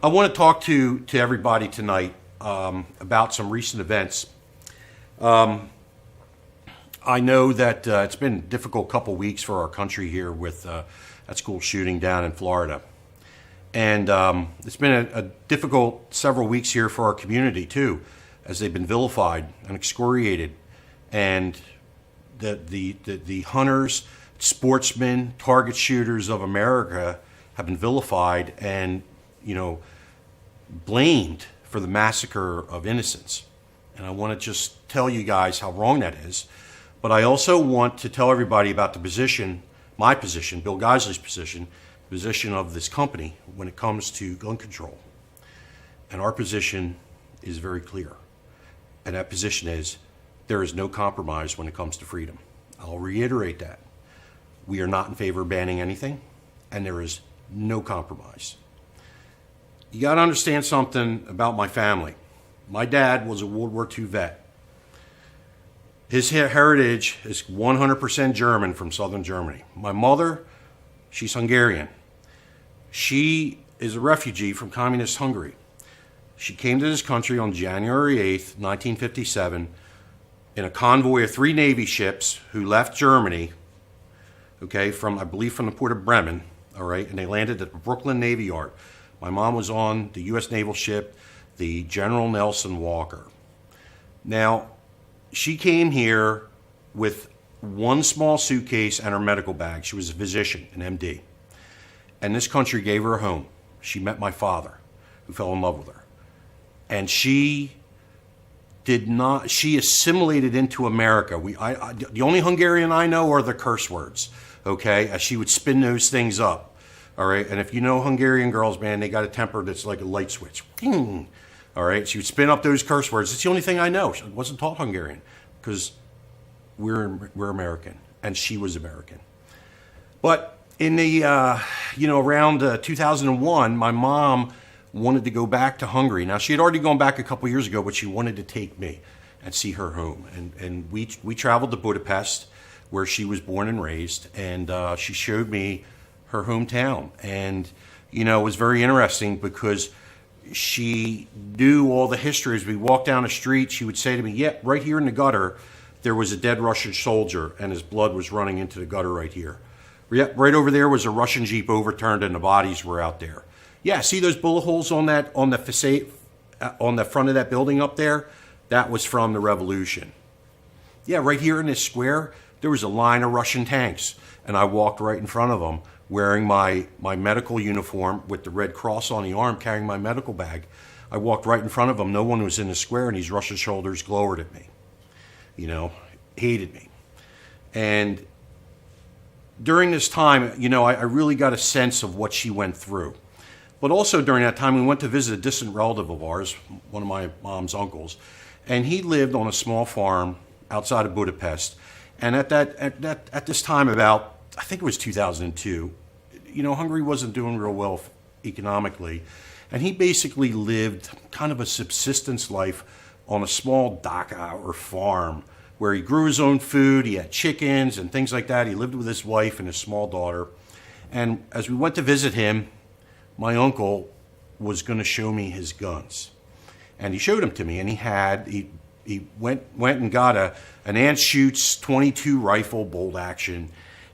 I want to talk to everybody tonight about some recent events. I know that it's been a difficult couple weeks for our country here with that school shooting down in Florida. And it's been a difficult several weeks here for our community too, as they've been vilified and excoriated. And the hunters, sportsmen, target shooters of America have been vilified and, blamed for the massacre of innocents. And I want to just tell you guys how wrong that is. But I also want to tell everybody about the position, my position, Bill Geissele's position, the position of this company when it comes to gun control. And our position is very clear. And that position is there is no compromise when it comes to freedom. I'll reiterate that. We are not in favor of banning anything, and there is no compromise. You got to understand something about my family. My dad was a World War II vet. His heritage is 100% German from southern Germany. My mother, she's Hungarian. She is a refugee from communist Hungary. She came to this country on January 8th, 1957, in a convoy of 3 Navy ships who left Germany, I believe from the port of Bremen, all right, and they landed at the Brooklyn Navy Yard. My mom was on the U.S. naval ship, the General Nelson Walker. Now, she came here with one small suitcase and her medical bag. She was a physician, an MD. And this country gave her a home. She met my father, who fell in love with her. And she assimilated into America. The only Hungarian I know are the curse words, okay? As she would spin those things up, all right? And if you know Hungarian girls, man, they got a temper that's like a light switch. Ding. All right, she would spin up those curse words. It's the only thing I know. She wasn't taught Hungarian because we're American, and she was American. But in the around 2001, my mom wanted to go back to Hungary. Now she had already gone back a couple years ago, but she wanted to take me and see her home. And we traveled to Budapest, where she was born and raised, and she showed me her hometown. And it was very interesting because she knew all the history. As we walked down the street, she would say to me, yeah, right here in the gutter, there was a dead Russian soldier and his blood was running into the gutter right here. Yeah, right over there was a Russian Jeep overturned and the bodies were out there. Yeah, see those bullet holes on the facade, on the front of that building up there? That was from the revolution. Yeah, right here in this square, there was a line of Russian tanks, and I walked right in front of them, wearing my medical uniform with the red cross on the arm, carrying my medical bag. I walked right in front of them. No one was in the square, and these Russian soldiers glowered at me, hated me. And during this time, I really got a sense of what she went through. But also during that time, we went to visit a distant relative of ours, one of my mom's uncles, and he lived on a small farm outside of Budapest. And at this time, about I think it was 2002, Hungary wasn't doing real well economically. And he basically lived kind of a subsistence life on a small dacha or farm where he grew his own food, he had chickens and things like that. He lived with his wife and his small daughter. And as we went to visit him, my uncle was going to show me his guns. And he showed them to me, and he went and got an Anschutz 22 rifle bolt action.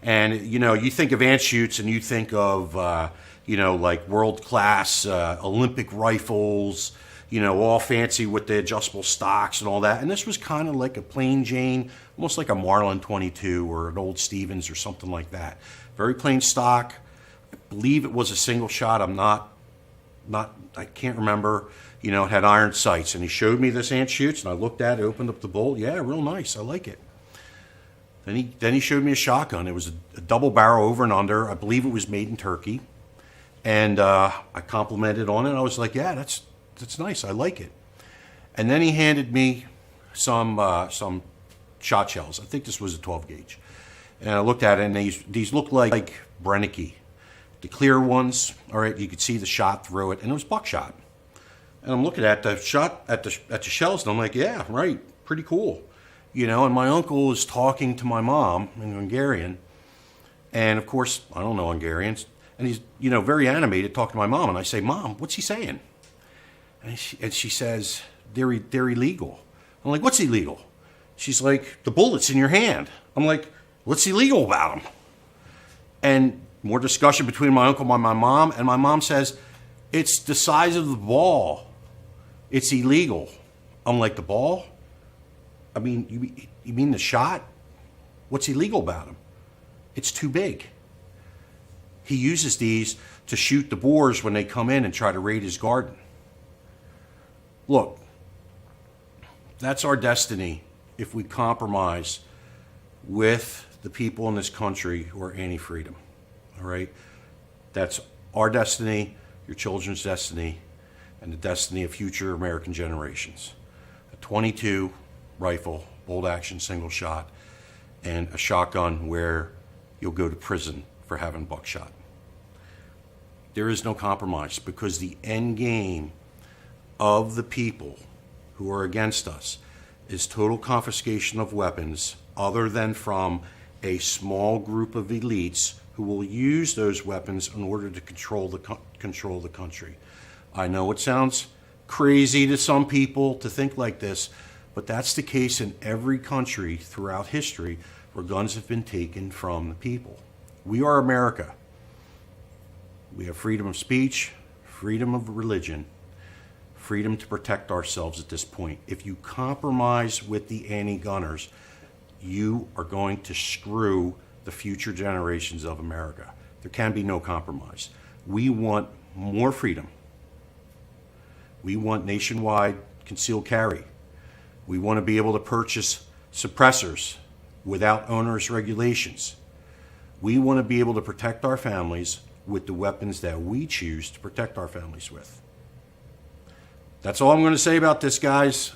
And, you think of Anschutz and you think of, like world-class Olympic rifles, all fancy with the adjustable stocks and all that. And this was kind of like a plain Jane, almost like a Marlin 22 or an old Stevens or something like that. Very plain stock. I believe it was a single shot. I can't remember. It had iron sights. And he showed me this Anschutz, and I looked at it, opened up the bolt. Yeah, real nice. I like it. Then he showed me a shotgun. It was a double barrel over and under. I believe it was made in Turkey. And I complimented on it. I was like, yeah, that's nice. I like it. And then he handed me some shot shells. I think this was a 12 gauge. And I looked at it, and these looked like Brennecke. The clear ones, all right, you could see the shot through it, and it was buckshot. And I'm looking at the shot at the shells, and I'm like, yeah, right, pretty cool. And my uncle is talking to my mom in Hungarian. And of course, I don't know Hungarians. And he's, very animated talking to my mom. And I say, Mom, what's he saying? And she says, they're illegal. I'm like, what's illegal? She's like, the bullets in your hand. I'm like, what's illegal about them? And more discussion between my uncle and my mom. And my mom says, it's the size of the ball. It's illegal. I'm like, the ball? I mean, you mean the shot? What's illegal about him? It's too big. He uses these to shoot the boars when they come in and try to raid his garden. Look, that's our destiny if we compromise with the people in this country who are anti-freedom. All right? That's our destiny, your children's destiny, and the destiny of future American generations. A .22 rifle, bolt action, single shot, and a shotgun where you'll go to prison for having buckshot. There is no compromise, because the end game of the people who are against us is total confiscation of weapons, other than from a small group of elites who will use those weapons in order to control the country. I know it sounds crazy to some people to think like this, but that's the case in every country throughout history where guns have been taken from the people. We are America. We have freedom of speech, freedom of religion, freedom to protect ourselves at this point. If you compromise with the anti-gunners, you are going to screw the future generations of America. There can be no compromise. We want more freedom. We want nationwide concealed carry. We want to be able to purchase suppressors without onerous regulations. We want to be able to protect our families with the weapons that we choose to protect our families with. That's all I'm going to say about this, guys.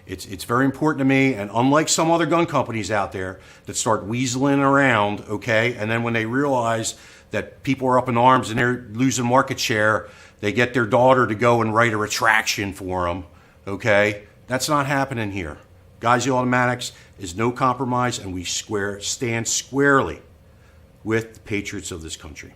It's very important to me, and unlike some other gun companies out there that start weaseling around, okay, and then when they realize that people are up in arms and they're losing market share, they get their daughter to go and write a retraction for them, okay? That's not happening here. Geissele Automatics is no compromise, and we stand squarely with the patriots of this country.